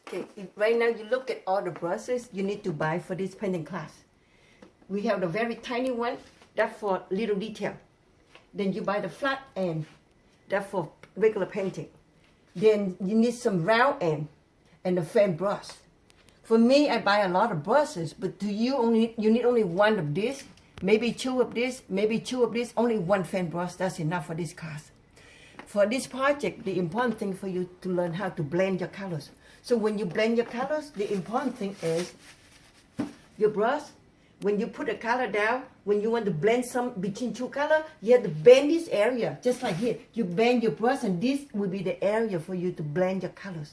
Okay, right now you look at all the brushes you need to buy for this painting class. We have the very tiny one, that's for little detail. Then you buy the flat end, that's for regular painting. Then you need some round end and a fan brush. For me, I buy a lot of brushes, but to you need only one of this, maybe two of this, maybe two of this, only one fan brush, that's enough for this class. For this project, the important thing for you to learn how to blend your colors. So when you blend your colors, the important thing is your brush. When you put a color down, when you want to blend some between two colors, you have to bend this area, just like here. You bend your brush, and this will be the area for you to blend your colors.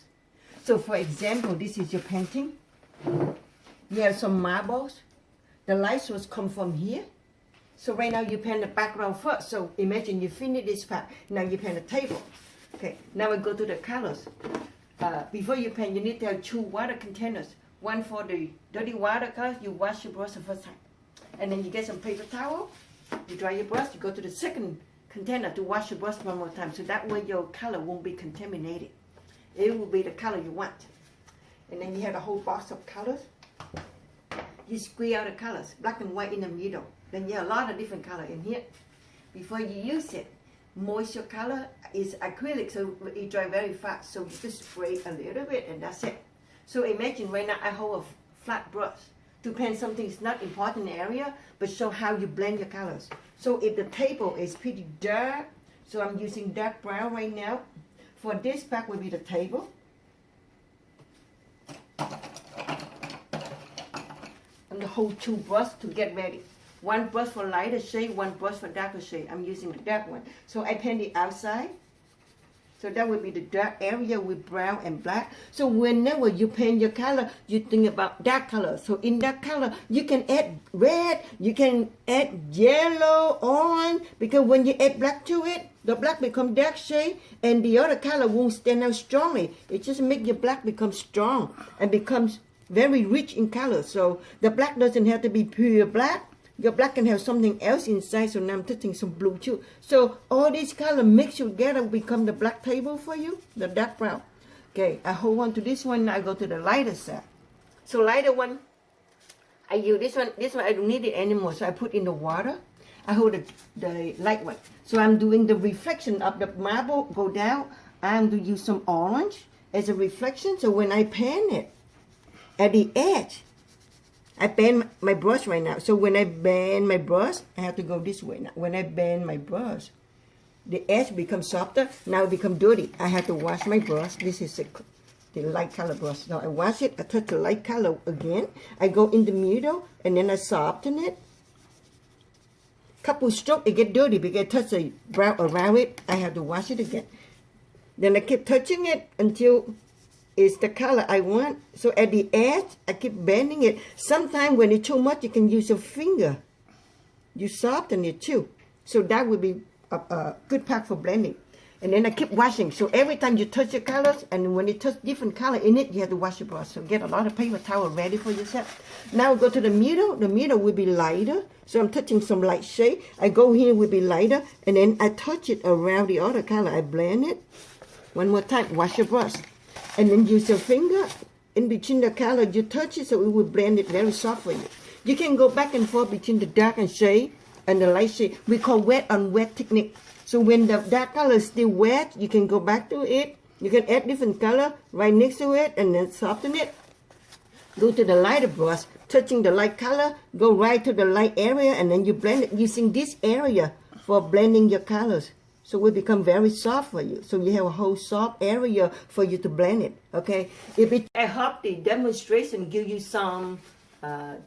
So for example, this is your painting. You have some marbles. The light source come from here. So right now you paint the background first. So imagine you finish this part. Now you paint the table. Okay, now we go to the colors. Before you paint, you need to have two water containers. One for the dirty water color, you wash your brush the first time. And then you get some paper towel, you dry your brush, you go to the second container to wash your brush one more time. So that way your color won't be contaminated. It will be the color you want. And then you have a whole box of colors. You squeeze out the colors, black and white in the middle. Then you have a lot of different color in here. Before you use it, moisture color is acrylic, so it dries very fast. So you just spray a little bit and that's it. So imagine right now I hold a flat brush to paint something that's not important area, but show how you blend your colors. So if the table is pretty dark, so I'm using dark brown right now. For this part will be the table. And the whole two brushes to get ready. One brush for lighter shade, one brush for darker shade. I'm using the dark one. So I paint the outside. So that would be the dark area with brown and black. So whenever you paint your color, you think about dark color. So in that color, you can add red, you can add yellow, orange, because when you add black to it, the black becomes dark shade and the other color won't stand out strongly. It just makes your black become strong and becomes very rich in color. So the black doesn't have to be pure black. Your black can have something else inside, so now I'm touching some blue too. So all these colors mixed together become the black table for you, the dark brown. Okay, I hold on to this one, now I go to the lighter side. So lighter one, I use this one I don't need it anymore, so I put in the water. I hold the light one. So I'm doing the reflection of the marble go down. I'm going to use some orange as a reflection, so when I paint it, at the edge, I bend my brush right now. So when I bend my brush, I have to go this way now. When I bend my brush, the edge becomes softer. Now it becomes dirty. I have to wash my brush. This is the light color brush. Now I wash it. I touch the light color again. I go in the middle and then I soften it. Couple strokes, it get dirty because I touch the brown around it. I have to wash it again. Then I keep touching it until it's the color I want. So at the edge, I keep bending it. Sometimes when it's too much, you can use your finger. You soften it too. So that would be a good part for blending. And then I keep washing. So every time you touch your colors, and when you touch different color in it, you have to wash your brush. So get a lot of paper towel ready for yourself. Now go to the middle. The middle will be lighter. So I'm touching some light shade. I go here will be lighter. And then I touch it around the other color. I blend it. One more time, wash your brush. And then use your finger in between the color. You touch it so it will blend it very soft for you. You can go back and forth between the dark and shade and the light shade. We call wet on wet technique. So when the dark color is still wet, you can go back to it. You can add different color right next to it and then soften it. Go to the lighter brush, touching the light color, go right to the light area, and then you blend it using this area for blending your colors. So it will become very soft for you. So you have a whole soft area for you to blend it, okay? I hope the demonstration gives you some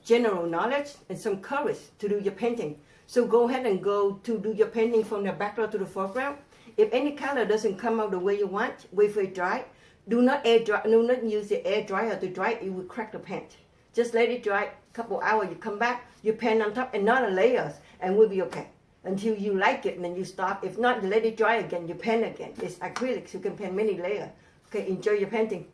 general knowledge and some courage to do your painting. So go ahead and go to do your painting from the background to the foreground. If any color doesn't come out the way you want, wait for it dry. Do not use the air dryer to dry it. It will crack the paint. Just let it dry. A couple hours, you come back, you paint on top and not on layers, and we'll be okay. Until you like it, and then you stop. If not, you let it dry again, you paint again. It's acrylic, so you can paint many layers. Okay, enjoy your painting.